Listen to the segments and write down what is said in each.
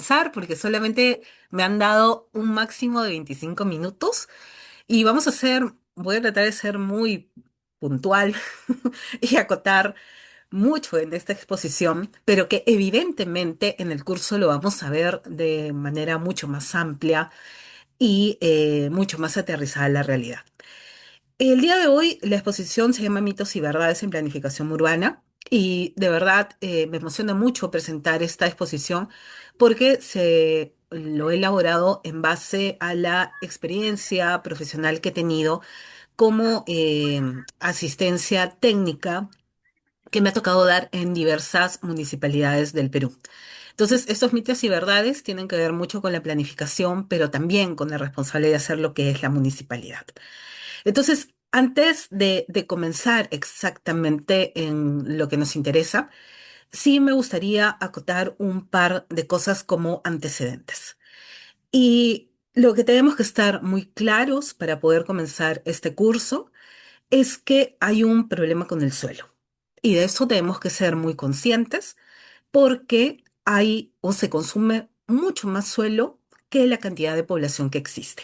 comenzar porque solamente me han dado un máximo de 25 minutos y voy a tratar de ser muy puntual y acotar mucho en esta exposición, pero que evidentemente en el curso lo vamos a ver de manera mucho más amplia y mucho más aterrizada a la realidad. El día de hoy la exposición se llama Mitos y Verdades en Planificación Urbana y de verdad me emociona mucho presentar esta exposición porque lo he elaborado en base a la experiencia profesional que he tenido como asistencia técnica que me ha tocado dar en diversas municipalidades del Perú. Entonces, estos mitos y verdades tienen que ver mucho con la planificación, pero también con el responsable de hacer lo que es la municipalidad. Entonces, antes de comenzar exactamente en lo que nos interesa, sí me gustaría acotar un par de cosas como antecedentes. Y lo que tenemos que estar muy claros para poder comenzar este curso es que hay un problema con el suelo. Y de eso tenemos que ser muy conscientes porque hay o se consume mucho más suelo que la cantidad de población que existe.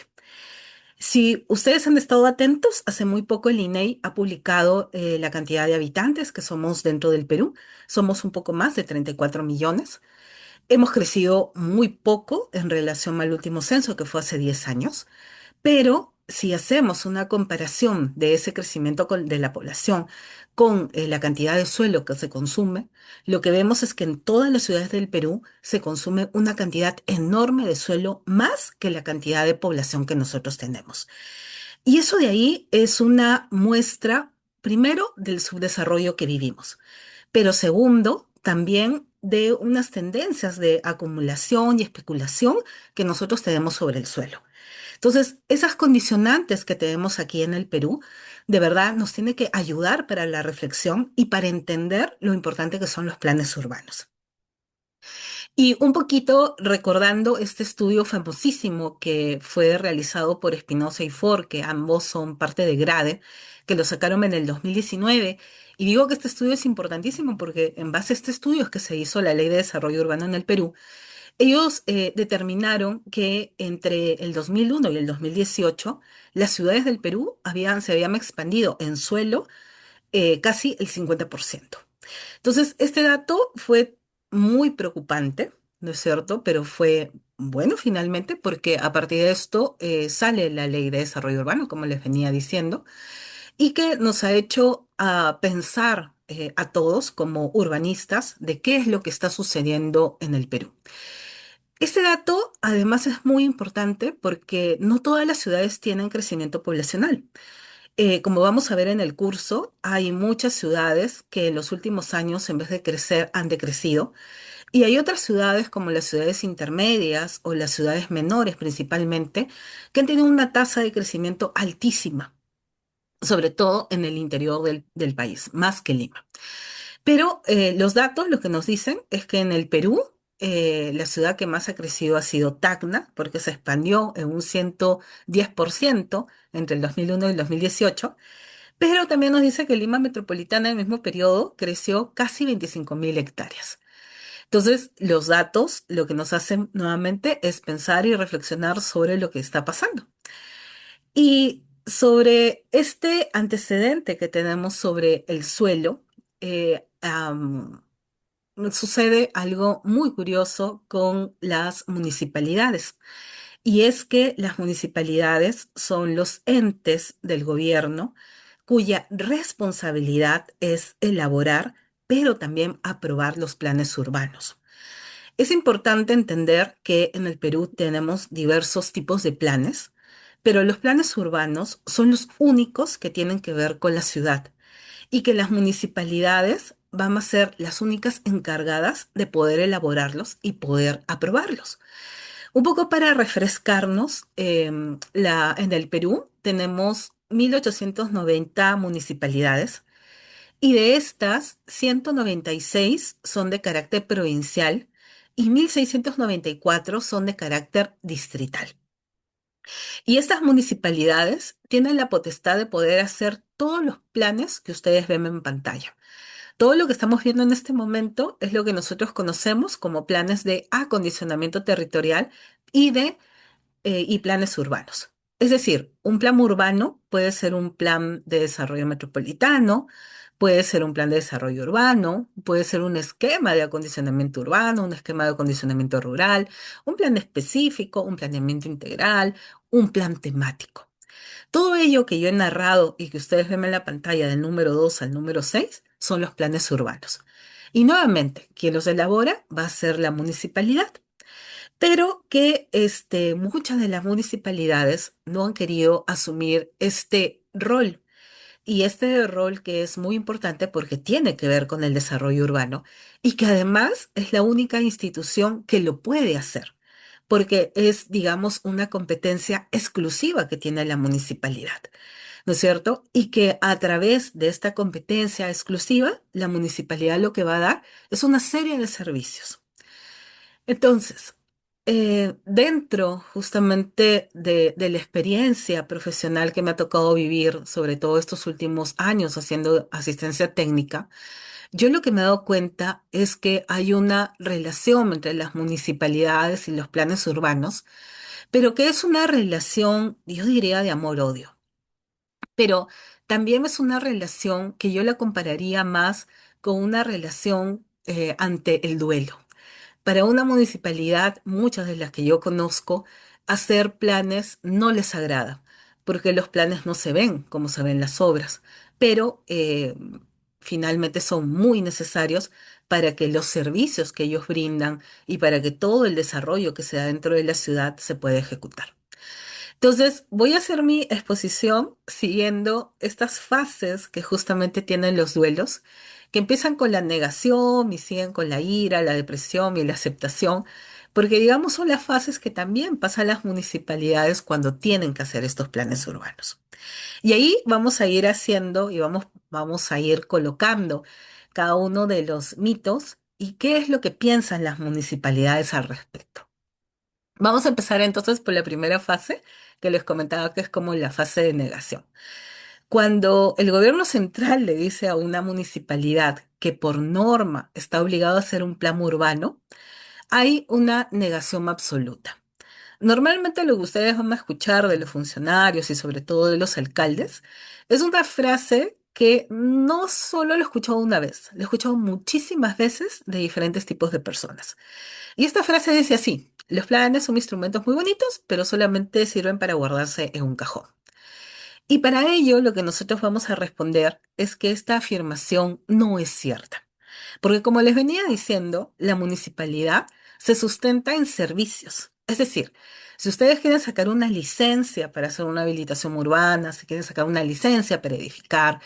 Si ustedes han estado atentos, hace muy poco el INEI ha publicado la cantidad de habitantes que somos dentro del Perú. Somos un poco más de 34 millones. Hemos crecido muy poco en relación al último censo, que fue hace 10 años. Pero si hacemos una comparación de ese crecimiento de la población con la cantidad de suelo que se consume, lo que vemos es que en todas las ciudades del Perú se consume una cantidad enorme de suelo más que la cantidad de población que nosotros tenemos. Y eso de ahí es una muestra, primero, del subdesarrollo que vivimos, pero segundo, también de unas tendencias de acumulación y especulación que nosotros tenemos sobre el suelo. Entonces, esas condicionantes que tenemos aquí en el Perú, de verdad nos tiene que ayudar para la reflexión y para entender lo importante que son los planes urbanos. Y un poquito recordando este estudio famosísimo que fue realizado por Espinosa y Ford, que ambos son parte de GRADE, que lo sacaron en el 2019. Y digo que este estudio es importantísimo porque en base a este estudio es que se hizo la Ley de Desarrollo Urbano en el Perú. Ellos determinaron que entre el 2001 y el 2018 las ciudades del Perú se habían expandido en suelo casi el 50%. Entonces, este dato fue muy preocupante, ¿no es cierto? Pero fue bueno finalmente porque a partir de esto sale la Ley de Desarrollo Urbano, como les venía diciendo, y que nos ha hecho pensar a todos como urbanistas de qué es lo que está sucediendo en el Perú. Este dato además es muy importante porque no todas las ciudades tienen crecimiento poblacional. Como vamos a ver en el curso, hay muchas ciudades que en los últimos años, en vez de crecer, han decrecido. Y hay otras ciudades, como las ciudades intermedias o las ciudades menores principalmente, que han tenido una tasa de crecimiento altísima, sobre todo en el interior del país, más que Lima. Pero los datos lo que nos dicen es que en el Perú, la ciudad que más ha crecido ha sido Tacna, porque se expandió en un 110% entre el 2001 y el 2018. Pero también nos dice que Lima Metropolitana en el mismo periodo creció casi 25.000 hectáreas. Entonces, los datos lo que nos hacen nuevamente es pensar y reflexionar sobre lo que está pasando. Y sobre este antecedente que tenemos sobre el suelo, sucede algo muy curioso con las municipalidades. Y es que las municipalidades son los entes del gobierno cuya responsabilidad es elaborar, pero también aprobar los planes urbanos. Es importante entender que en el Perú tenemos diversos tipos de planes, pero los planes urbanos son los únicos que tienen que ver con la ciudad y que las municipalidades van a ser las únicas encargadas de poder elaborarlos y poder aprobarlos. Un poco para refrescarnos, en el Perú tenemos 1.890 municipalidades y de estas 196 son de carácter provincial y 1.694 son de carácter distrital. Y estas municipalidades tienen la potestad de poder hacer todos los planes que ustedes ven en pantalla. Todo lo que estamos viendo en este momento es lo que nosotros conocemos como planes de acondicionamiento territorial y y planes urbanos. Es decir, un plan urbano puede ser un plan de desarrollo metropolitano, puede ser un plan de desarrollo urbano, puede ser un esquema de acondicionamiento urbano, un esquema de acondicionamiento rural, un plan específico, un planeamiento integral, un plan temático. Todo ello que yo he narrado y que ustedes ven en la pantalla del número 2 al número 6 son los planes urbanos. Y nuevamente, quien los elabora va a ser la municipalidad, pero que muchas de las municipalidades no han querido asumir este rol. Y este rol que es muy importante porque tiene que ver con el desarrollo urbano y que además es la única institución que lo puede hacer, porque es, digamos, una competencia exclusiva que tiene la municipalidad, ¿no es cierto? Y que a través de esta competencia exclusiva, la municipalidad lo que va a dar es una serie de servicios. Entonces, dentro justamente de la experiencia profesional que me ha tocado vivir, sobre todo estos últimos años haciendo asistencia técnica, yo lo que me he dado cuenta es que hay una relación entre las municipalidades y los planes urbanos, pero que es una relación, yo diría, de amor-odio. Pero también es una relación que yo la compararía más con una relación ante el duelo. Para una municipalidad, muchas de las que yo conozco, hacer planes no les agrada, porque los planes no se ven como se ven las obras, pero finalmente son muy necesarios para que los servicios que ellos brindan y para que todo el desarrollo que se da dentro de la ciudad se pueda ejecutar. Entonces, voy a hacer mi exposición siguiendo estas fases que justamente tienen los duelos, que empiezan con la negación y siguen con la ira, la depresión y la aceptación, porque digamos son las fases que también pasan las municipalidades cuando tienen que hacer estos planes urbanos. Y ahí vamos a ir haciendo y vamos a ir colocando cada uno de los mitos y qué es lo que piensan las municipalidades al respecto. Vamos a empezar entonces por la primera fase, que les comentaba que es como la fase de negación. Cuando el gobierno central le dice a una municipalidad que por norma está obligado a hacer un plan urbano, hay una negación absoluta. Normalmente lo que ustedes van a escuchar de los funcionarios y sobre todo de los alcaldes es una frase que no solo lo he escuchado una vez, lo he escuchado muchísimas veces de diferentes tipos de personas. Y esta frase dice así: los planes son instrumentos muy bonitos, pero solamente sirven para guardarse en un cajón. Y para ello lo que nosotros vamos a responder es que esta afirmación no es cierta. Porque como les venía diciendo, la municipalidad se sustenta en servicios. Es decir, si ustedes quieren sacar una licencia para hacer una habilitación urbana, si quieren sacar una licencia para edificar,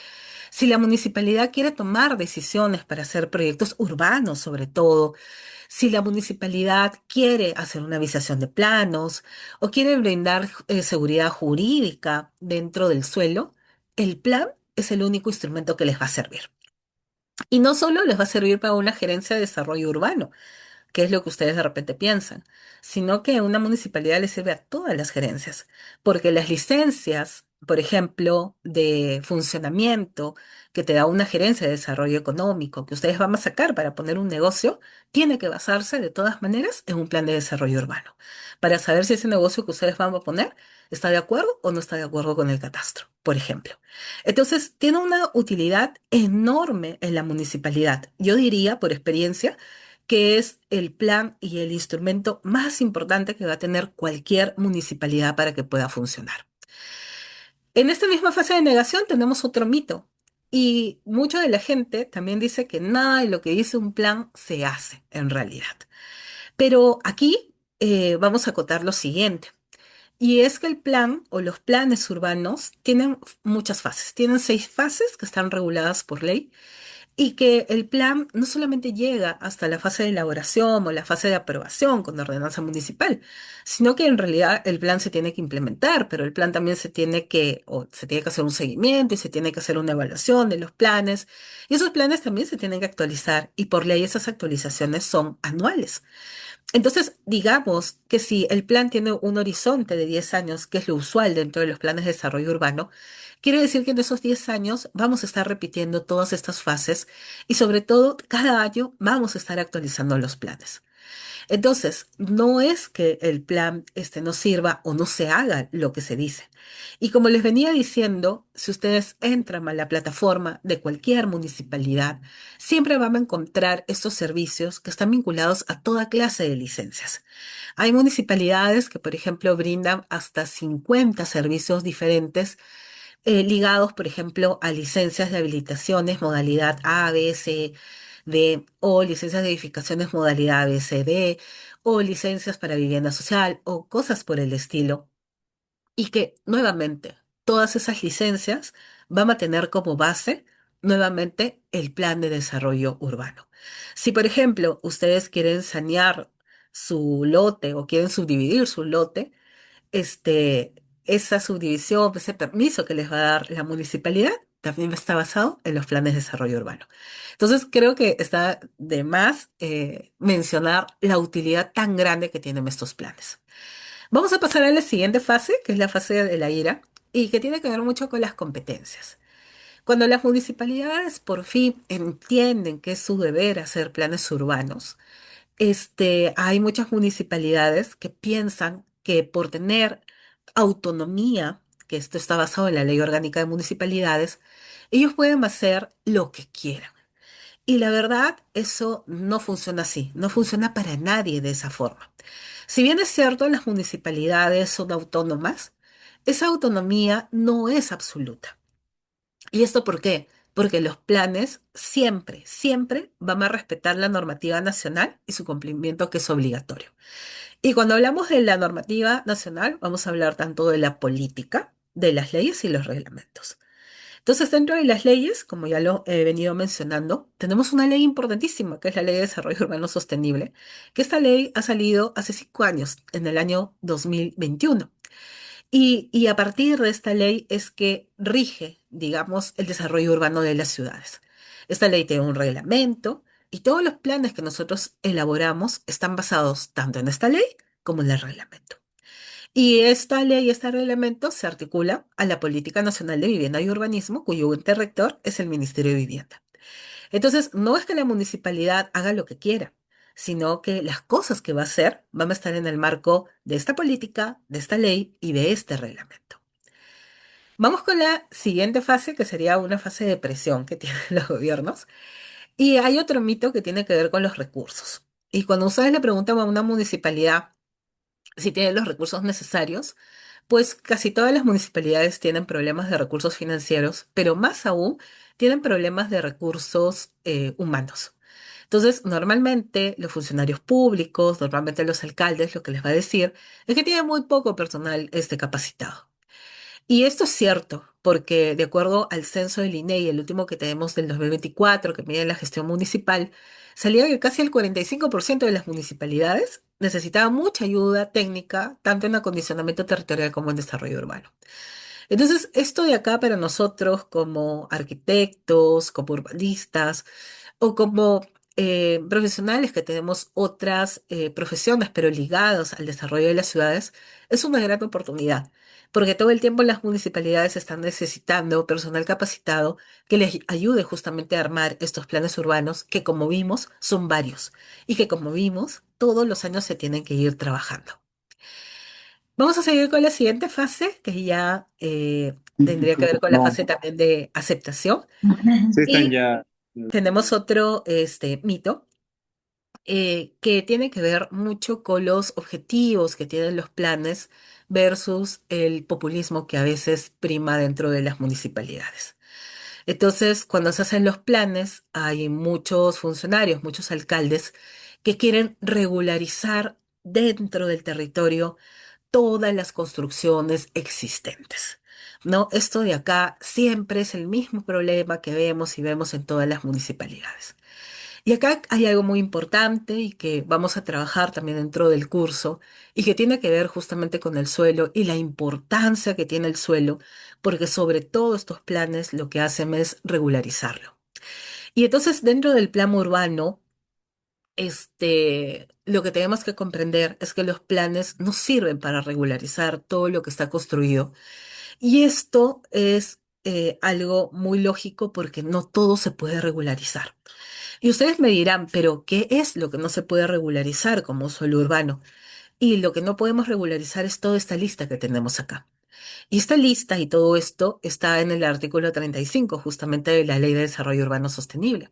si la municipalidad quiere tomar decisiones para hacer proyectos urbanos sobre todo, si la municipalidad quiere hacer una avisación de planos o quiere brindar seguridad jurídica dentro del suelo, el plan es el único instrumento que les va a servir. Y no solo les va a servir para una gerencia de desarrollo urbano, que es lo que ustedes de repente piensan, sino que una municipalidad le sirve a todas las gerencias, porque las licencias, por ejemplo, de funcionamiento que te da una gerencia de desarrollo económico, que ustedes van a sacar para poner un negocio, tiene que basarse de todas maneras en un plan de desarrollo urbano, para saber si ese negocio que ustedes van a poner está de acuerdo o no está de acuerdo con el catastro, por ejemplo. Entonces, tiene una utilidad enorme en la municipalidad. Yo diría, por experiencia, que es el plan y el instrumento más importante que va a tener cualquier municipalidad para que pueda funcionar. En esta misma fase de negación tenemos otro mito y mucha de la gente también dice que nada de lo que dice un plan se hace en realidad. Pero aquí vamos a acotar lo siguiente. Y es que el plan o los planes urbanos tienen muchas fases. Tienen 6 fases que están reguladas por ley y que el plan no solamente llega hasta la fase de elaboración o la fase de aprobación con ordenanza municipal, sino que en realidad el plan se tiene que implementar, pero el plan también se tiene que hacer un seguimiento y se tiene que hacer una evaluación de los planes. Y esos planes también se tienen que actualizar y por ley esas actualizaciones son anuales. Entonces, digamos que si el plan tiene un horizonte de 10 años, que es lo usual dentro de los planes de desarrollo urbano, quiere decir que en esos 10 años vamos a estar repitiendo todas estas fases y sobre todo cada año vamos a estar actualizando los planes. Entonces, no es que el plan no sirva o no se haga lo que se dice. Y como les venía diciendo, si ustedes entran a la plataforma de cualquier municipalidad, siempre van a encontrar estos servicios que están vinculados a toda clase de licencias. Hay municipalidades que, por ejemplo, brindan hasta 50 servicios diferentes ligados, por ejemplo, a licencias de habilitaciones modalidad A, B, C, D, o licencias de edificaciones modalidad B, C, D, o licencias para vivienda social, o cosas por el estilo. Y que, nuevamente, todas esas licencias van a tener como base, nuevamente, el plan de desarrollo urbano. Si, por ejemplo, ustedes quieren sanear su lote o quieren subdividir su lote, este, esa subdivisión, ese permiso que les va a dar la municipalidad, también está basado en los planes de desarrollo urbano. Entonces, creo que está de más mencionar la utilidad tan grande que tienen estos planes. Vamos a pasar a la siguiente fase, que es la fase de la IRA, y que tiene que ver mucho con las competencias. Cuando las municipalidades por fin entienden que es su deber hacer planes urbanos, hay muchas municipalidades que piensan que por tener autonomía, que esto está basado en la Ley Orgánica de Municipalidades, ellos pueden hacer lo que quieran. Y la verdad, eso no funciona así, no funciona para nadie de esa forma. Si bien es cierto, las municipalidades son autónomas, esa autonomía no es absoluta. ¿Y esto por qué? Porque los planes siempre, siempre van a respetar la normativa nacional y su cumplimiento que es obligatorio. Y cuando hablamos de la normativa nacional, vamos a hablar tanto de la política, de las leyes y los reglamentos. Entonces, dentro de las leyes, como ya lo he venido mencionando, tenemos una ley importantísima, que es la Ley de Desarrollo Urbano Sostenible, que esta ley ha salido hace 5 años, en el año 2021. Y a partir de esta ley es que rige, digamos, el desarrollo urbano de las ciudades. Esta ley tiene un reglamento y todos los planes que nosotros elaboramos están basados tanto en esta ley como en el reglamento. Y esta ley y este reglamento se articula a la Política Nacional de Vivienda y Urbanismo, cuyo ente rector es el Ministerio de Vivienda. Entonces, no es que la municipalidad haga lo que quiera, sino que las cosas que va a hacer van a estar en el marco de esta política, de esta ley y de este reglamento. Vamos con la siguiente fase, que sería una fase de presión que tienen los gobiernos. Y hay otro mito que tiene que ver con los recursos. Y cuando ustedes le preguntan a una municipalidad si tiene los recursos necesarios, pues casi todas las municipalidades tienen problemas de recursos financieros, pero más aún tienen problemas de recursos humanos. Entonces, normalmente los funcionarios públicos, normalmente los alcaldes, lo que les va a decir es que tienen muy poco personal capacitado. Y esto es cierto, porque de acuerdo al censo del INEGI, el último que tenemos del 2024, que mide la gestión municipal, salía que casi el 45% de las municipalidades necesitaban mucha ayuda técnica, tanto en acondicionamiento territorial como en desarrollo urbano. Entonces, esto de acá para nosotros como arquitectos, como urbanistas o como profesionales que tenemos otras profesiones, pero ligados al desarrollo de las ciudades, es una gran oportunidad, porque todo el tiempo las municipalidades están necesitando personal capacitado que les ayude justamente a armar estos planes urbanos que, como vimos, son varios y que, como vimos, todos los años se tienen que ir trabajando. Vamos a seguir con la siguiente fase, que ya tendría que ver con la No, fase también de aceptación. sí están Y ya. tenemos otro mito que tiene que ver mucho con los objetivos que tienen los planes versus el populismo que a veces prima dentro de las municipalidades. Entonces, cuando se hacen los planes, hay muchos funcionarios, muchos alcaldes que quieren regularizar dentro del territorio todas las construcciones existentes. ¿No? Esto de acá siempre es el mismo problema que vemos y vemos en todas las municipalidades. Y acá hay algo muy importante y que vamos a trabajar también dentro del curso y que tiene que ver justamente con el suelo y la importancia que tiene el suelo, porque sobre todo estos planes lo que hacen es regularizarlo. Y entonces dentro del plan urbano, lo que tenemos que comprender es que los planes no sirven para regularizar todo lo que está construido. Y esto es algo muy lógico porque no todo se puede regularizar. Y ustedes me dirán, pero ¿qué es lo que no se puede regularizar como suelo urbano? Y lo que no podemos regularizar es toda esta lista que tenemos acá. Y esta lista y todo esto está en el artículo 35, justamente de la Ley de Desarrollo Urbano Sostenible.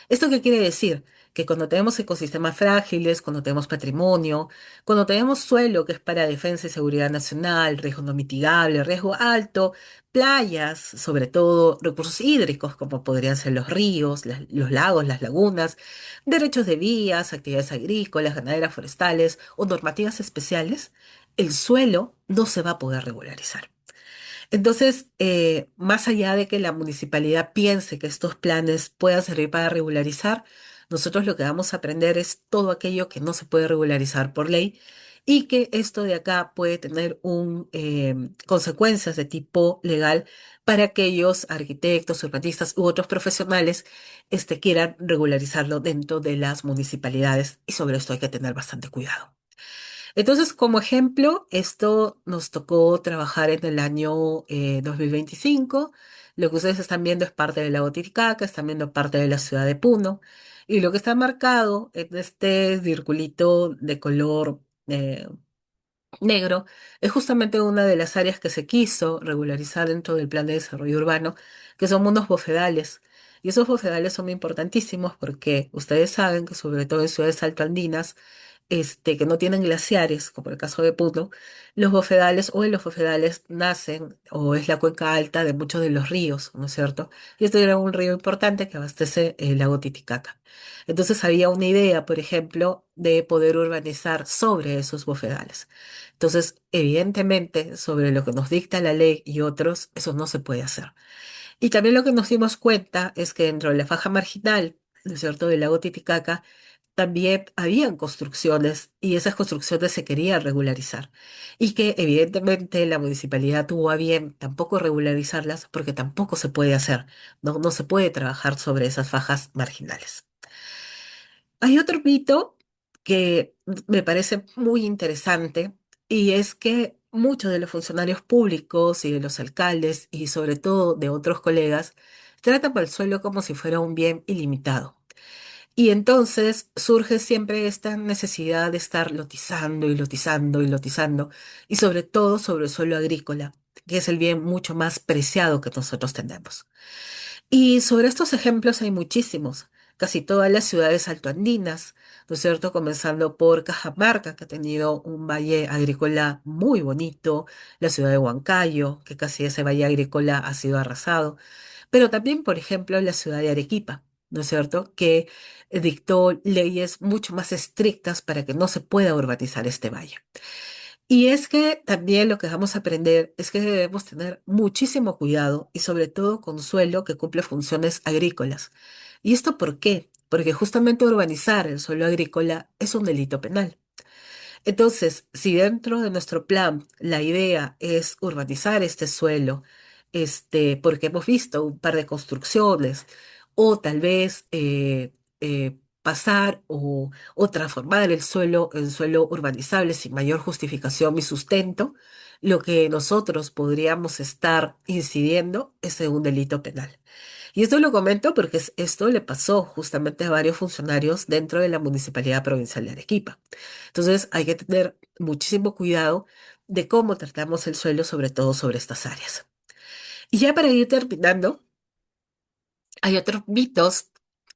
¿Esto qué quiere decir? Que cuando tenemos ecosistemas frágiles, cuando tenemos patrimonio, cuando tenemos suelo que es para defensa y seguridad nacional, riesgo no mitigable, riesgo alto, playas, sobre todo recursos hídricos como podrían ser los ríos, los lagos, las lagunas, derechos de vías, actividades agrícolas, ganaderas, forestales o normativas especiales, el suelo no se va a poder regularizar. Entonces, más allá de que la municipalidad piense que estos planes puedan servir para regularizar, nosotros lo que vamos a aprender es todo aquello que no se puede regularizar por ley y que esto de acá puede tener consecuencias de tipo legal para aquellos arquitectos, urbanistas u otros profesionales quieran regularizarlo dentro de las municipalidades y sobre esto hay que tener bastante cuidado. Entonces, como ejemplo, esto nos tocó trabajar en el año 2025. Lo que ustedes están viendo es parte del lago Titicaca, están viendo parte de la ciudad de Puno. Y lo que está marcado en este circulito de color negro es justamente una de las áreas que se quiso regularizar dentro del plan de desarrollo urbano, que son unos bofedales. Y esos bofedales son importantísimos porque ustedes saben que sobre todo en ciudades altoandinas, que no tienen glaciares, como el caso de Puno, los bofedales o en los bofedales nacen o es la cuenca alta de muchos de los ríos, ¿no es cierto? Y este era un río importante que abastece el lago Titicaca. Entonces había una idea, por ejemplo, de poder urbanizar sobre esos bofedales. Entonces, evidentemente, sobre lo que nos dicta la ley y otros, eso no se puede hacer. Y también lo que nos dimos cuenta es que dentro de la faja marginal, ¿no es cierto?, del lago Titicaca, también habían construcciones y esas construcciones se querían regularizar. Y que evidentemente la municipalidad tuvo a bien tampoco regularizarlas porque tampoco se puede hacer, no se puede trabajar sobre esas fajas marginales. Hay otro mito que me parece muy interesante y es que muchos de los funcionarios públicos y de los alcaldes y sobre todo de otros colegas tratan al suelo como si fuera un bien ilimitado. Y entonces surge siempre esta necesidad de estar lotizando y lotizando y lotizando, y sobre todo sobre el suelo agrícola, que es el bien mucho más preciado que nosotros tenemos. Y sobre estos ejemplos hay muchísimos, casi todas las ciudades altoandinas, ¿no es cierto? Comenzando por Cajamarca, que ha tenido un valle agrícola muy bonito, la ciudad de Huancayo, que casi ese valle agrícola ha sido arrasado, pero también, por ejemplo, la ciudad de Arequipa, ¿no es cierto? Que dictó leyes mucho más estrictas para que no se pueda urbanizar este valle. Y es que también lo que vamos a aprender es que debemos tener muchísimo cuidado y sobre todo con suelo que cumple funciones agrícolas. ¿Y esto por qué? Porque justamente urbanizar el suelo agrícola es un delito penal. Entonces, si dentro de nuestro plan la idea es urbanizar este suelo, porque hemos visto un par de construcciones, o tal vez pasar o transformar el suelo en suelo urbanizable sin mayor justificación y sustento, lo que nosotros podríamos estar incidiendo es en un delito penal. Y esto lo comento porque esto le pasó justamente a varios funcionarios dentro de la Municipalidad Provincial de Arequipa. Entonces hay que tener muchísimo cuidado de cómo tratamos el suelo, sobre todo sobre estas áreas. Y ya para ir terminando, hay otros mitos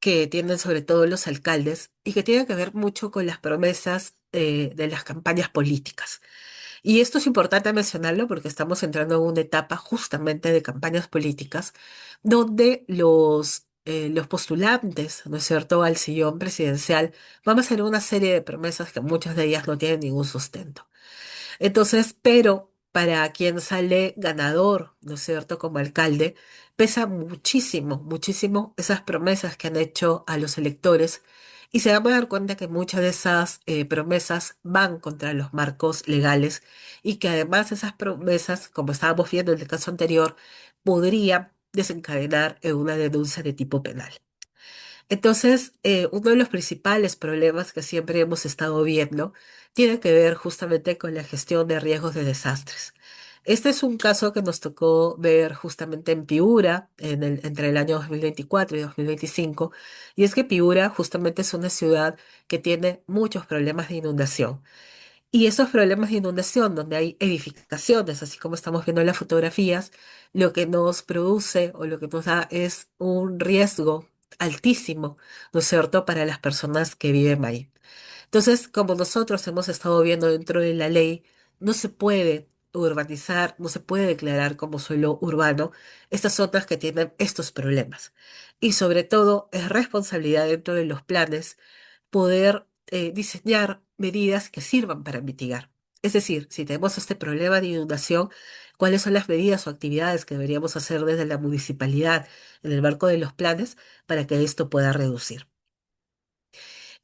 que tienen sobre todo los alcaldes y que tienen que ver mucho con las promesas de las campañas políticas. Y esto es importante mencionarlo porque estamos entrando en una etapa justamente de campañas políticas donde los postulantes, ¿no es cierto?, al sillón presidencial van a hacer una serie de promesas que muchas de ellas no tienen ningún sustento. Entonces, pero para quien sale ganador, ¿no es cierto?, como alcalde, pesa muchísimo, muchísimo esas promesas que han hecho a los electores y se van a dar cuenta que muchas de esas promesas van contra los marcos legales y que además esas promesas, como estábamos viendo en el caso anterior, podrían desencadenar en una denuncia de tipo penal. Entonces, uno de los principales problemas que siempre hemos estado viendo tiene que ver justamente con la gestión de riesgos de desastres. Este es un caso que nos tocó ver justamente en Piura entre el año 2024 y 2025, y es que Piura justamente es una ciudad que tiene muchos problemas de inundación. Y esos problemas de inundación, donde hay edificaciones, así como estamos viendo en las fotografías, lo que nos produce o lo que nos da es un riesgo altísimo, ¿no es cierto?, para las personas que viven ahí. Entonces, como nosotros hemos estado viendo dentro de la ley, no se puede urbanizar, no se puede declarar como suelo urbano estas zonas que tienen estos problemas. Y sobre todo, es responsabilidad dentro de los planes poder diseñar medidas que sirvan para mitigar. Es decir, si tenemos este problema de inundación, ¿cuáles son las medidas o actividades que deberíamos hacer desde la municipalidad en el marco de los planes para que esto pueda reducir?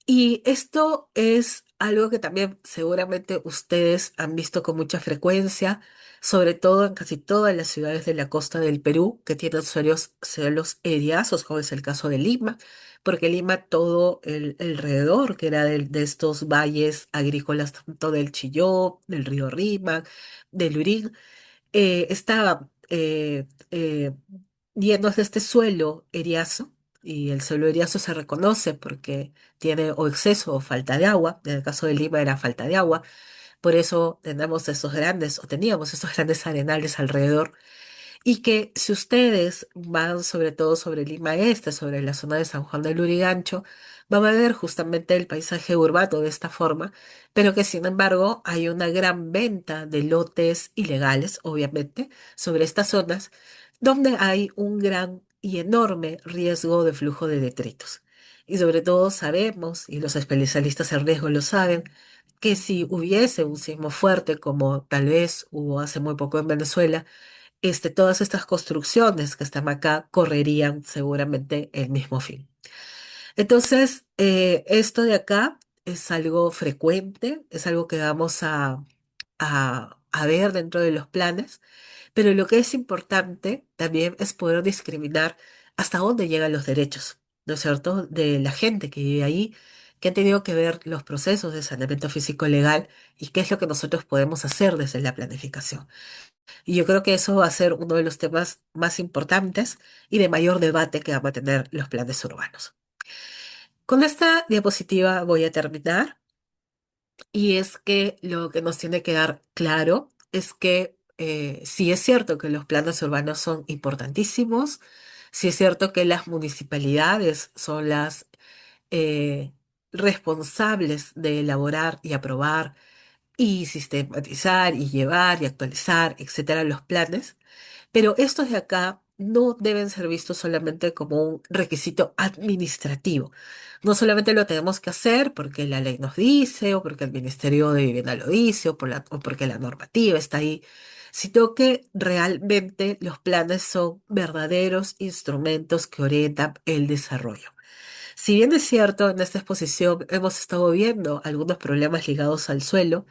Y esto es algo que también seguramente ustedes han visto con mucha frecuencia, sobre todo en casi todas las ciudades de la costa del Perú que tienen suelos eriazos, como es el caso de Lima, porque Lima todo el alrededor, que era de estos valles agrícolas, tanto del Chilló, del río Rímac, del Lurín, estaba llenos de este suelo eriazo, y el suelo eriazo se reconoce porque tiene o exceso o falta de agua. En el caso de Lima era falta de agua, por eso tenemos esos grandes, o teníamos esos grandes arenales alrededor, y que si ustedes van sobre todo sobre Lima Este, sobre la zona de San Juan del Lurigancho, van a ver justamente el paisaje urbano de esta forma, pero que sin embargo hay una gran venta de lotes ilegales, obviamente, sobre estas zonas, donde hay un gran y enorme riesgo de flujo de detritos. Y sobre todo sabemos, y los especialistas en riesgo lo saben, que si hubiese un sismo fuerte, como tal vez hubo hace muy poco en Venezuela, todas estas construcciones que están acá correrían seguramente el mismo fin. Entonces, esto de acá es algo frecuente, es algo que vamos a ver dentro de los planes, pero lo que es importante también es poder discriminar hasta dónde llegan los derechos, ¿no es cierto?, de la gente que vive ahí, que han tenido que ver los procesos de saneamiento físico legal y qué es lo que nosotros podemos hacer desde la planificación. Y yo creo que eso va a ser uno de los temas más importantes y de mayor debate que van a tener los planes urbanos. Con esta diapositiva voy a terminar, y es que lo que nos tiene que dar claro es que sí es cierto que los planes urbanos son importantísimos, sí es cierto que las municipalidades son las eh, responsables de elaborar y aprobar y sistematizar y llevar y actualizar, etcétera, los planes. Pero estos de acá no deben ser vistos solamente como un requisito administrativo. No solamente lo tenemos que hacer porque la ley nos dice, o porque el Ministerio de Vivienda lo dice, o porque la normativa está ahí, sino que realmente los planes son verdaderos instrumentos que orientan el desarrollo. Si bien es cierto, en esta exposición hemos estado viendo algunos problemas ligados al suelo,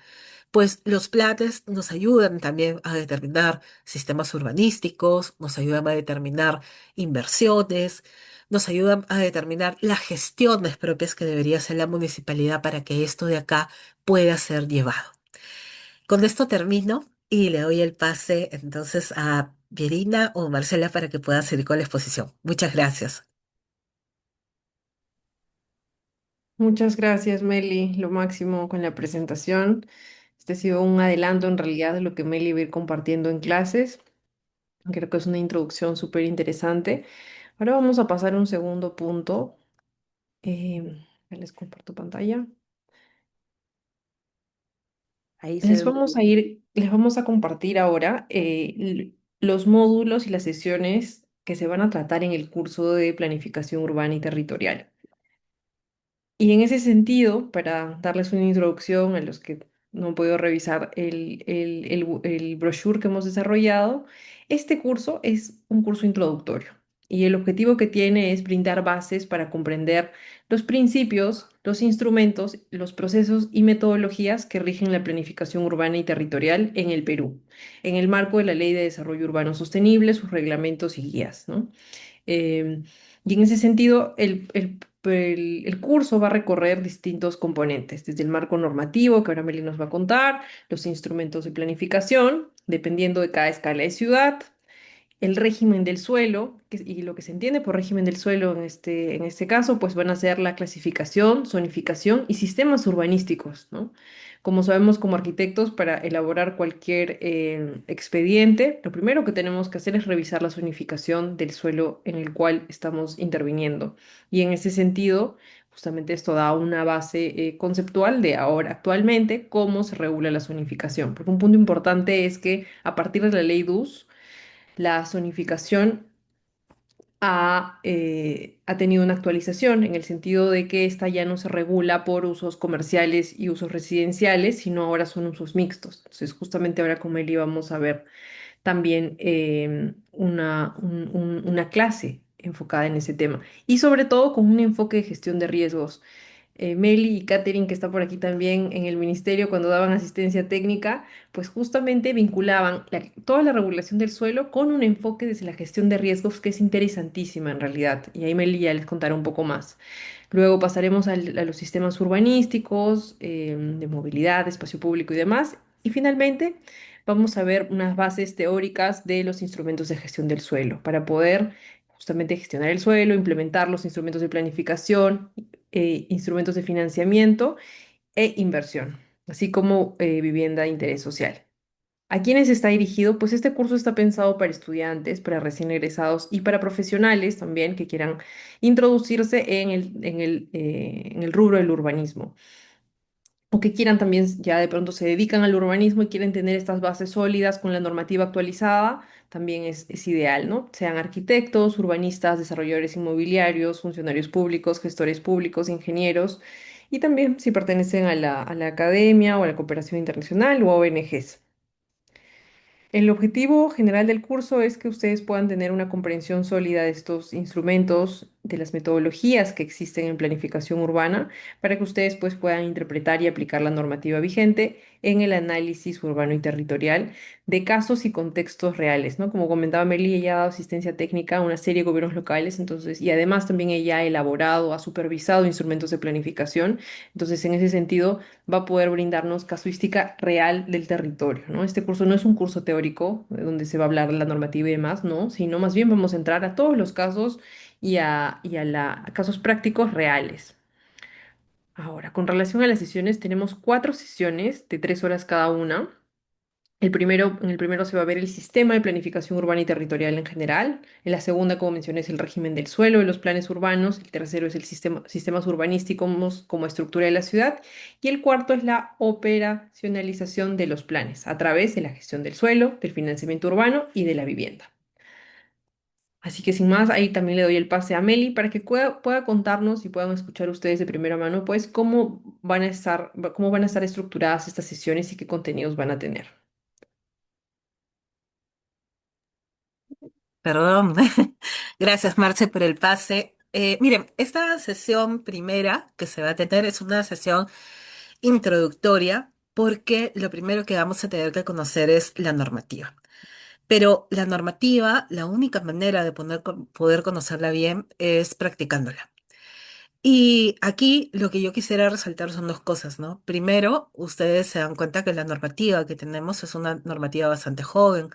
pues los planes nos ayudan también a determinar sistemas urbanísticos, nos ayudan a determinar inversiones, nos ayudan a determinar las gestiones propias que debería hacer la municipalidad para que esto de acá pueda ser llevado. Con esto termino y le doy el pase entonces a Pierina o Marcela para que puedan seguir con la exposición. Muchas gracias. Muchas gracias, Meli. Lo máximo con la presentación. Este ha sido un adelanto en realidad de lo que Meli va a ir compartiendo en clases. Creo que es una introducción súper interesante. Ahora vamos a pasar a un segundo punto. Ya les comparto pantalla. Ahí se ve. Les vamos a compartir ahora los módulos y las sesiones que se van a tratar en el curso de planificación urbana y territorial. Y en ese sentido, para darles una introducción a los que no han podido revisar el brochure que hemos desarrollado, este curso es un curso introductorio y el objetivo que tiene es brindar bases para comprender los principios, los instrumentos, los procesos y metodologías que rigen la planificación urbana y territorial en el Perú, en el marco de la Ley de Desarrollo Urbano Sostenible, sus reglamentos y guías, ¿no? Em, Y en ese sentido, el curso va a recorrer distintos componentes, desde el marco normativo, que ahora Meli nos va a contar, los instrumentos de planificación, dependiendo de cada escala de ciudad, el régimen del suelo, y lo que se entiende por régimen del suelo en este caso, pues van a ser la clasificación, zonificación y sistemas urbanísticos, ¿no? Como sabemos, como arquitectos, para elaborar cualquier expediente, lo primero que tenemos que hacer es revisar la zonificación del suelo en el cual estamos interviniendo. Y en ese sentido, justamente esto da una base conceptual de ahora, actualmente, cómo se regula la zonificación. Porque un punto importante es que a partir de la ley DUS, la zonificación ha tenido una actualización en el sentido de que esta ya no se regula por usos comerciales y usos residenciales, sino ahora son usos mixtos. Entonces, justamente ahora con Meli vamos a ver también una clase enfocada en ese tema y sobre todo con un enfoque de gestión de riesgos. Meli y Katherine, que está por aquí también en el ministerio cuando daban asistencia técnica, pues justamente vinculaban toda la regulación del suelo con un enfoque desde la gestión de riesgos que es interesantísima en realidad. Y ahí Meli ya les contará un poco más. Luego pasaremos a los sistemas urbanísticos, de movilidad, de espacio público y demás. Y finalmente vamos a ver unas bases teóricas de los instrumentos de gestión del suelo para poder justamente gestionar el suelo, implementar los instrumentos de planificación, instrumentos de financiamiento e inversión, así como vivienda de interés social. ¿A quiénes está dirigido? Pues este curso está pensado para estudiantes, para recién egresados y para profesionales también que quieran introducirse en el rubro del urbanismo o que quieran también, ya de pronto se dedican al urbanismo y quieren tener estas bases sólidas con la normativa actualizada, también es ideal, ¿no? Sean arquitectos, urbanistas, desarrolladores inmobiliarios, funcionarios públicos, gestores públicos, ingenieros, y también si pertenecen a la academia o a la cooperación internacional o a ONGs. El objetivo general del curso es que ustedes puedan tener una comprensión sólida de estos instrumentos, de las metodologías que existen en planificación urbana, para que ustedes pues puedan interpretar y aplicar la normativa vigente en el análisis urbano y territorial de casos y contextos reales, ¿no? Como comentaba Meli, ella ha dado asistencia técnica a una serie de gobiernos locales, entonces, y además también ella ha elaborado, ha supervisado instrumentos de planificación, entonces en ese sentido va a poder brindarnos casuística real del territorio, ¿no? Este curso no es un curso teórico donde se va a hablar de la normativa y demás, ¿no? Sino más bien vamos a entrar a todos los casos a casos prácticos reales. Ahora, con relación a las sesiones, tenemos 4 sesiones de 3 horas cada una. En el primero se va a ver el sistema de planificación urbana y territorial en general. En la segunda, como mencioné, es el régimen del suelo y los planes urbanos. El tercero es el sistemas urbanísticos como estructura de la ciudad. Y el cuarto es la operacionalización de los planes a través de la gestión del suelo, del financiamiento urbano y de la vivienda. Así que sin más, ahí también le doy el pase a Meli para que pueda contarnos y puedan escuchar ustedes de primera mano, pues, cómo van a estar estructuradas estas sesiones y qué contenidos van a tener. Perdón. Gracias, Marce, por el pase. Miren, esta sesión primera que se va a tener es una sesión introductoria porque lo primero que vamos a tener que conocer es la normativa. Pero la normativa, la única manera de poder conocerla bien es practicándola. Y aquí lo que yo quisiera resaltar son dos cosas, ¿no? Primero, ustedes se dan cuenta que la normativa que tenemos es una normativa bastante joven.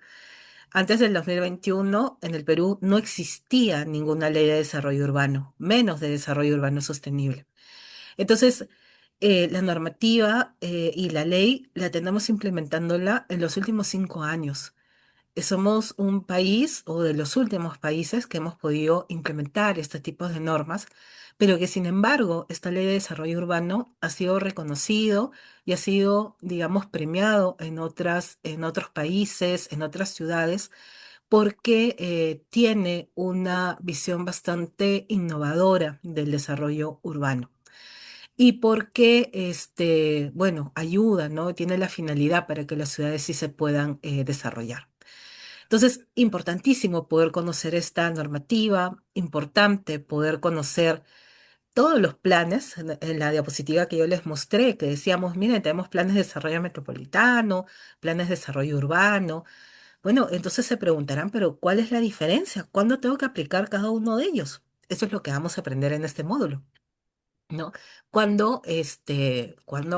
Antes del 2021, en el Perú no existía ninguna ley de desarrollo urbano, menos de desarrollo urbano sostenible. Entonces, la normativa y la ley la tenemos implementándola en los últimos 5 años. Somos un país o de los últimos países que hemos podido implementar este tipo de normas, pero que sin embargo esta ley de desarrollo urbano ha sido reconocido y ha sido, digamos, premiado en otros países, en otras ciudades, porque tiene una visión bastante innovadora del desarrollo urbano. Y porque, bueno, ayuda, ¿no? Tiene la finalidad para que las ciudades sí se puedan desarrollar. Entonces, importantísimo poder conocer esta normativa, importante poder conocer todos los planes en la diapositiva que yo les mostré, que decíamos, miren, tenemos planes de desarrollo metropolitano, planes de desarrollo urbano. Bueno, entonces se preguntarán, pero ¿cuál es la diferencia? ¿Cuándo tengo que aplicar cada uno de ellos? Eso es lo que vamos a aprender en este módulo. ¿No? Cuando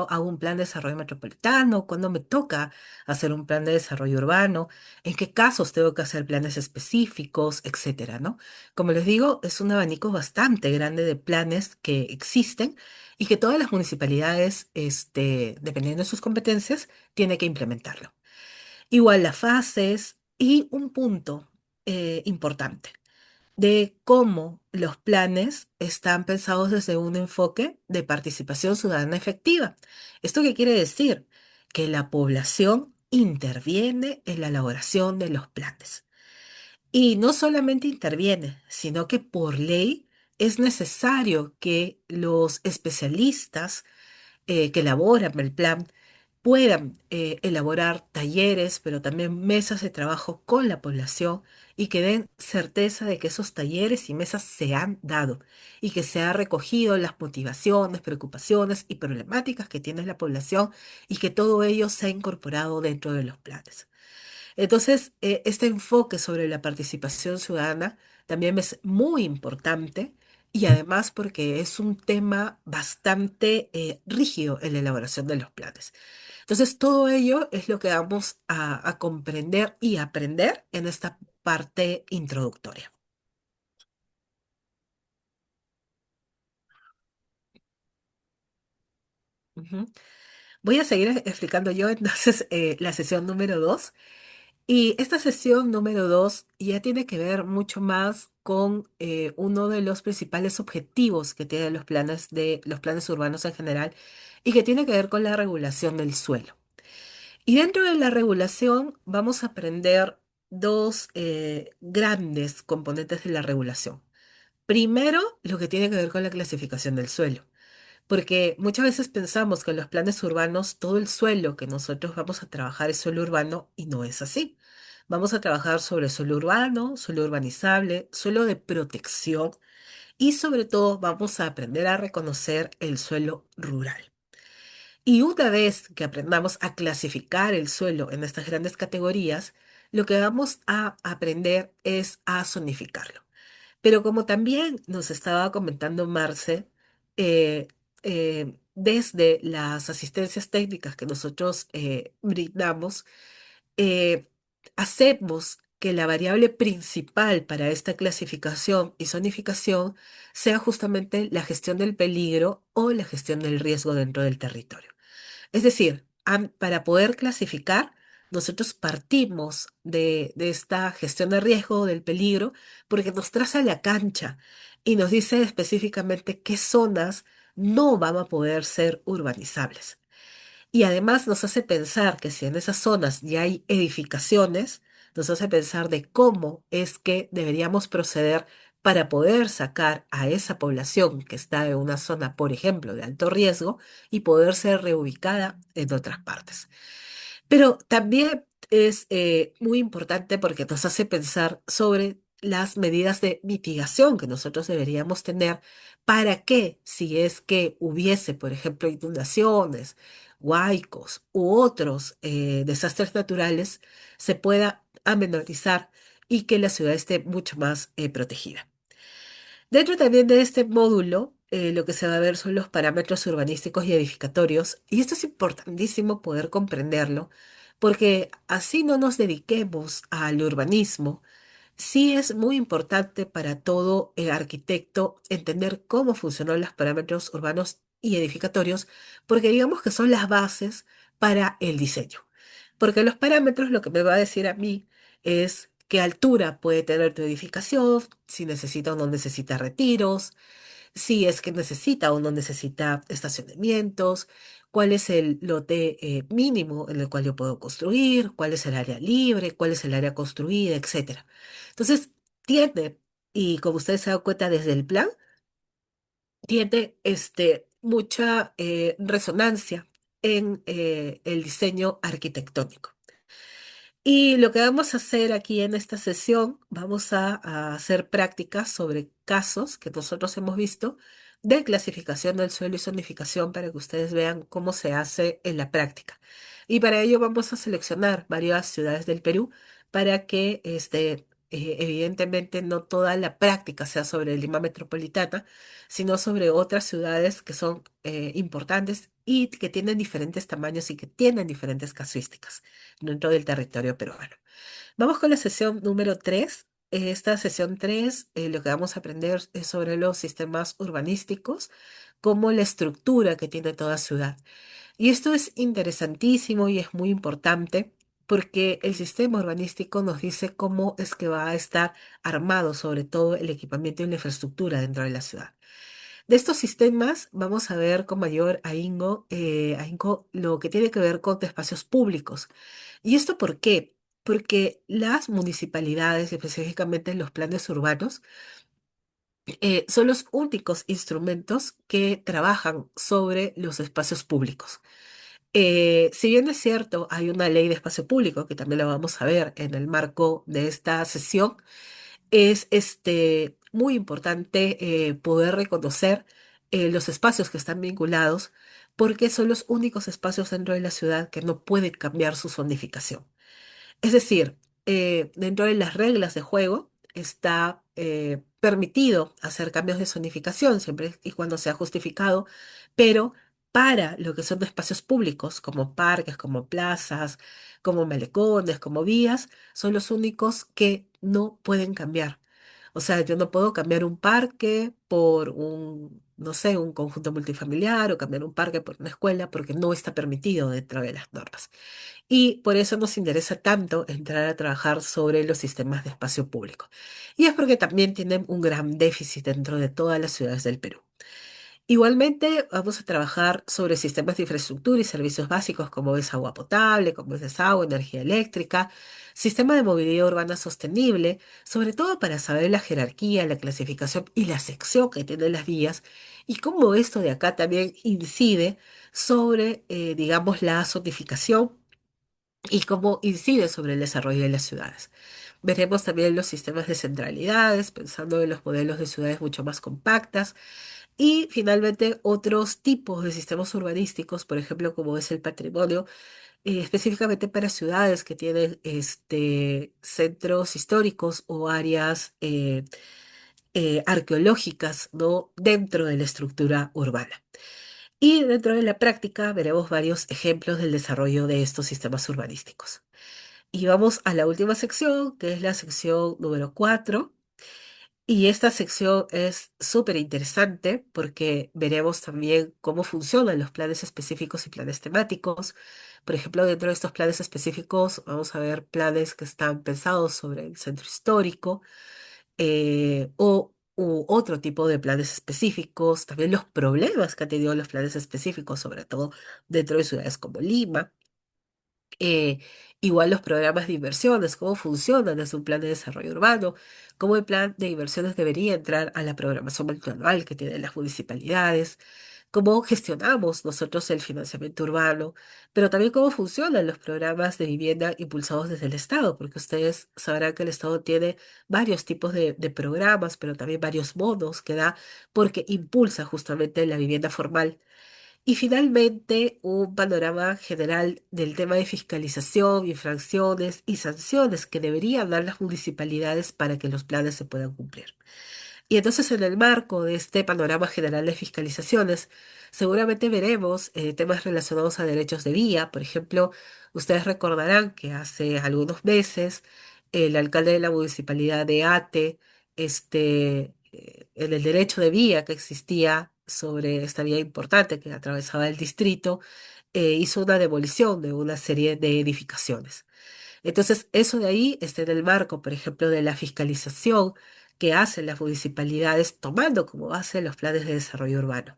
hago un plan de desarrollo metropolitano, cuando me toca hacer un plan de desarrollo urbano, en qué casos tengo que hacer planes específicos, etcétera, ¿no? Como les digo, es un abanico bastante grande de planes que existen y que todas las municipalidades, dependiendo de sus competencias, tienen que implementarlo. Igual las fases y un punto importante de cómo los planes están pensados desde un enfoque de participación ciudadana efectiva. ¿Esto qué quiere decir? Que la población interviene en la elaboración de los planes. Y no solamente interviene, sino que por ley es necesario que los especialistas que elaboran el plan puedan elaborar talleres, pero también mesas de trabajo con la población y que den certeza de que esos talleres y mesas se han dado y que se ha recogido las motivaciones, preocupaciones y problemáticas que tiene la población y que todo ello se ha incorporado dentro de los planes. Entonces, este enfoque sobre la participación ciudadana también es muy importante y además porque es un tema bastante rígido en la elaboración de los planes. Entonces, todo ello es lo que vamos a comprender y aprender en esta parte introductoria. Ujú. Voy a seguir explicando yo entonces la sesión número 2. Y esta sesión número 2 ya tiene que ver mucho más con uno de los principales objetivos que tienen los planes urbanos en general y que tiene que ver con la regulación del suelo. Y dentro de la regulación vamos a aprender dos grandes componentes de la regulación. Primero, lo que tiene que ver con la clasificación del suelo. Porque muchas veces pensamos que en los planes urbanos todo el suelo que nosotros vamos a trabajar es suelo urbano y no es así. Vamos a trabajar sobre suelo urbano, suelo urbanizable, suelo de protección y sobre todo vamos a aprender a reconocer el suelo rural. Y una vez que aprendamos a clasificar el suelo en estas grandes categorías, lo que vamos a aprender es a zonificarlo. Pero como también nos estaba comentando Marce, desde las asistencias técnicas que nosotros brindamos, eh, hacemos que la variable principal para esta clasificación y zonificación sea justamente la gestión del peligro o la gestión del riesgo dentro del territorio. Es decir, para poder clasificar, nosotros partimos de esta gestión de riesgo, del peligro, porque nos traza la cancha y nos dice específicamente qué zonas no van a poder ser urbanizables. Y además nos hace pensar que si en esas zonas ya hay edificaciones, nos hace pensar de cómo es que deberíamos proceder para poder sacar a esa población que está en una zona, por ejemplo, de alto riesgo y poder ser reubicada en otras partes. Pero también es muy importante porque nos hace pensar sobre las medidas de mitigación que nosotros deberíamos tener para que, si es que hubiese, por ejemplo, inundaciones, huaicos u otros desastres naturales, se pueda amenorizar y que la ciudad esté mucho más protegida. Dentro también de este módulo, lo que se va a ver son los parámetros urbanísticos y edificatorios, y esto es importantísimo poder comprenderlo, porque así no nos dediquemos al urbanismo, sí es muy importante para todo arquitecto entender cómo funcionan los parámetros urbanos y edificatorios, porque digamos que son las bases para el diseño. Porque los parámetros lo que me va a decir a mí es qué altura puede tener tu edificación, si necesita o no necesita retiros, si es que necesita o no necesita estacionamientos, cuál es el lote mínimo en el cual yo puedo construir, cuál es el área libre, cuál es el área construida, etcétera. Entonces, tiene, y como ustedes se dan cuenta desde el plan, tiene mucha resonancia en el diseño arquitectónico. Y lo que vamos a hacer aquí en esta sesión, vamos a hacer prácticas sobre casos que nosotros hemos visto de clasificación del suelo y zonificación para que ustedes vean cómo se hace en la práctica. Y para ello vamos a seleccionar varias ciudades del Perú para que evidentemente no toda la práctica sea sobre Lima Metropolitana, sino sobre otras ciudades que son importantes y que tienen diferentes tamaños y que tienen diferentes casuísticas dentro del territorio peruano. Vamos con la sesión número 3. Esta sesión 3, lo que vamos a aprender es sobre los sistemas urbanísticos, como la estructura que tiene toda ciudad. Y esto es interesantísimo y es muy importante porque el sistema urbanístico nos dice cómo es que va a estar armado, sobre todo el equipamiento y la infraestructura dentro de la ciudad. De estos sistemas vamos a ver con mayor ahínco lo que tiene que ver con espacios públicos. ¿Y esto por qué? Porque las municipalidades, específicamente los planes urbanos, son los únicos instrumentos que trabajan sobre los espacios públicos. Si bien es cierto, hay una ley de espacio público, que también la vamos a ver en el marco de esta sesión, es muy importante poder reconocer los espacios que están vinculados, porque son los únicos espacios dentro de la ciudad que no pueden cambiar su zonificación. Es decir, dentro de las reglas de juego está permitido hacer cambios de zonificación siempre y cuando sea justificado, pero para lo que son espacios públicos, como parques, como plazas, como malecones, como vías, son los únicos que no pueden cambiar. O sea, yo no puedo cambiar un parque por un, no sé, un conjunto multifamiliar o cambiar un parque por una escuela porque no está permitido dentro de las normas. Y por eso nos interesa tanto entrar a trabajar sobre los sistemas de espacio público. Y es porque también tienen un gran déficit dentro de todas las ciudades del Perú. Igualmente, vamos a trabajar sobre sistemas de infraestructura y servicios básicos como es agua potable, como es desagüe, energía eléctrica, sistema de movilidad urbana sostenible, sobre todo para saber la jerarquía, la clasificación y la sección que tienen las vías y cómo esto de acá también incide sobre, digamos, la zonificación y cómo incide sobre el desarrollo de las ciudades. Veremos también los sistemas de centralidades, pensando en los modelos de ciudades mucho más compactas, y finalmente otros tipos de sistemas urbanísticos, por ejemplo, como es el patrimonio, específicamente para ciudades que tienen centros históricos o áreas arqueológicas, ¿no? Dentro de la estructura urbana. Y dentro de la práctica veremos varios ejemplos del desarrollo de estos sistemas urbanísticos. Y vamos a la última sección, que es la sección número 4. Y esta sección es súper interesante porque veremos también cómo funcionan los planes específicos y planes temáticos. Por ejemplo, dentro de estos planes específicos vamos a ver planes que están pensados sobre el centro histórico o u otro tipo de planes específicos, también los problemas que han tenido los planes específicos, sobre todo dentro de ciudades como Lima. Eh, Igual los programas de inversiones, cómo funcionan desde un plan de desarrollo urbano, cómo el plan de inversiones debería entrar a la programación multianual que tienen las municipalidades, cómo gestionamos nosotros el financiamiento urbano, pero también cómo funcionan los programas de vivienda impulsados desde el Estado, porque ustedes sabrán que el Estado tiene varios tipos de programas, pero también varios bonos que da porque impulsa justamente la vivienda formal. Y finalmente, un panorama general del tema de fiscalización, infracciones y sanciones que deberían dar las municipalidades para que los planes se puedan cumplir. Y entonces, en el marco de este panorama general de fiscalizaciones, seguramente veremos temas relacionados a derechos de vía. Por ejemplo, ustedes recordarán que hace algunos meses el alcalde de la municipalidad de Ate, en el derecho de vía que existía sobre esta vía importante que atravesaba el distrito, hizo una demolición de una serie de edificaciones. Entonces, eso de ahí está en el marco, por ejemplo, de la fiscalización que hacen las municipalidades tomando como base los planes de desarrollo urbano.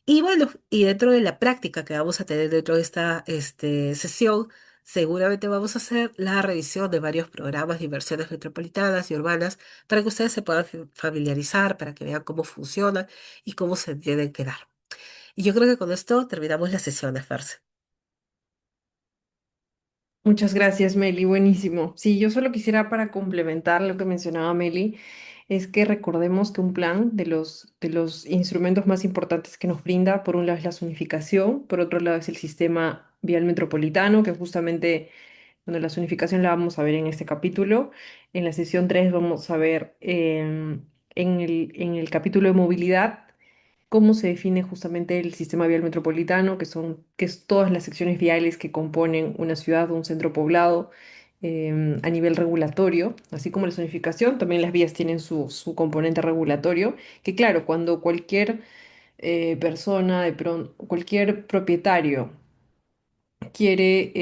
Y bueno, y dentro de la práctica que vamos a tener dentro de esta sesión, seguramente vamos a hacer la revisión de varios programas de inversiones metropolitanas y urbanas para que ustedes se puedan familiarizar, para que vean cómo funcionan y cómo se tienen que dar. Y yo creo que con esto terminamos la sesión, Farce. Muchas gracias, Meli. Buenísimo. Sí, yo solo quisiera para complementar lo que mencionaba Meli, es que recordemos que un plan de los instrumentos más importantes que nos brinda, por un lado es la zonificación, por otro lado es el sistema vial metropolitano, que justamente Bueno, la zonificación la vamos a ver en este capítulo. En la sesión 3 vamos a ver en el capítulo de movilidad cómo se define justamente el sistema vial metropolitano, que es todas las secciones viales que componen una ciudad o un centro poblado a nivel regulatorio, así como la zonificación, también las vías tienen su componente regulatorio, que claro, cuando cualquier persona, cualquier propietario quiere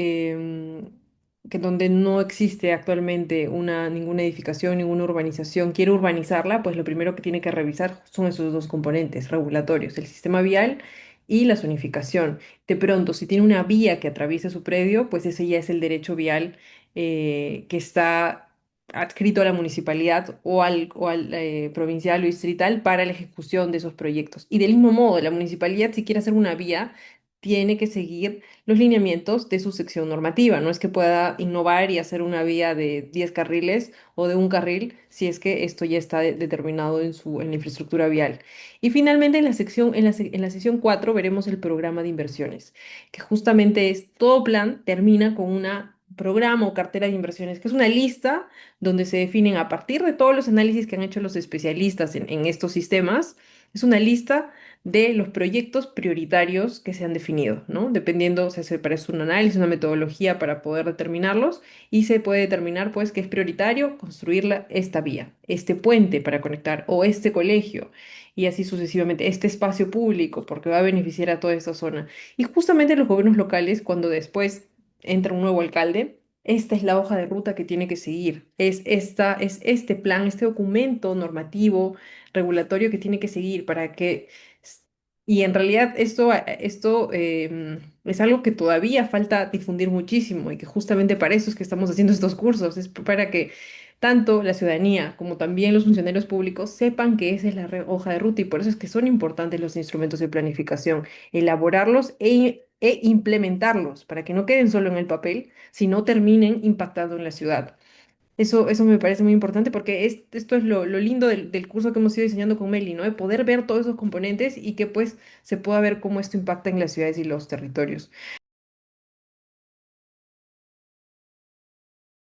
que donde no existe actualmente ninguna edificación, ninguna urbanización, quiere urbanizarla, pues lo primero que tiene que revisar son esos dos componentes regulatorios, el sistema vial y la zonificación. De pronto, si tiene una vía que atraviesa su predio, pues ese ya es el derecho vial que está adscrito a la municipalidad o al provincial o distrital para la ejecución de esos proyectos. Y del mismo modo, la municipalidad, si quiere hacer una vía, tiene que seguir los lineamientos de su sección normativa. No es que pueda innovar y hacer una vía de 10 carriles o de un carril si es que esto ya está determinado en la infraestructura vial. Y finalmente en la sección 4 veremos el programa de inversiones, que justamente es todo plan termina con una programa o cartera de inversiones, que es una lista donde se definen a partir de todos los análisis que han hecho los especialistas en estos sistemas, es una lista de los proyectos prioritarios que se han definido, ¿no? Dependiendo, o sea, se parece un análisis, una metodología para poder determinarlos y se puede determinar, pues, que es prioritario construir esta vía, este puente para conectar o este colegio y así sucesivamente, este espacio público, porque va a beneficiar a toda esta zona. Y justamente los gobiernos locales, cuando después entra un nuevo alcalde, esta es la hoja de ruta que tiene que seguir. Es este plan, este documento normativo, regulatorio que tiene que seguir para que y en realidad esto es algo que todavía falta difundir muchísimo y que justamente para eso es que estamos haciendo estos cursos, es para que tanto la ciudadanía como también los funcionarios públicos sepan que esa es la hoja de ruta y por eso es que son importantes los instrumentos de planificación, elaborarlos e implementarlos para que no queden solo en el papel, sino terminen impactando en la ciudad. Eso me parece muy importante porque esto es lo lindo del curso que hemos ido diseñando con Meli, ¿no? De poder ver todos esos componentes y que pues se pueda ver cómo esto impacta en las ciudades y los territorios.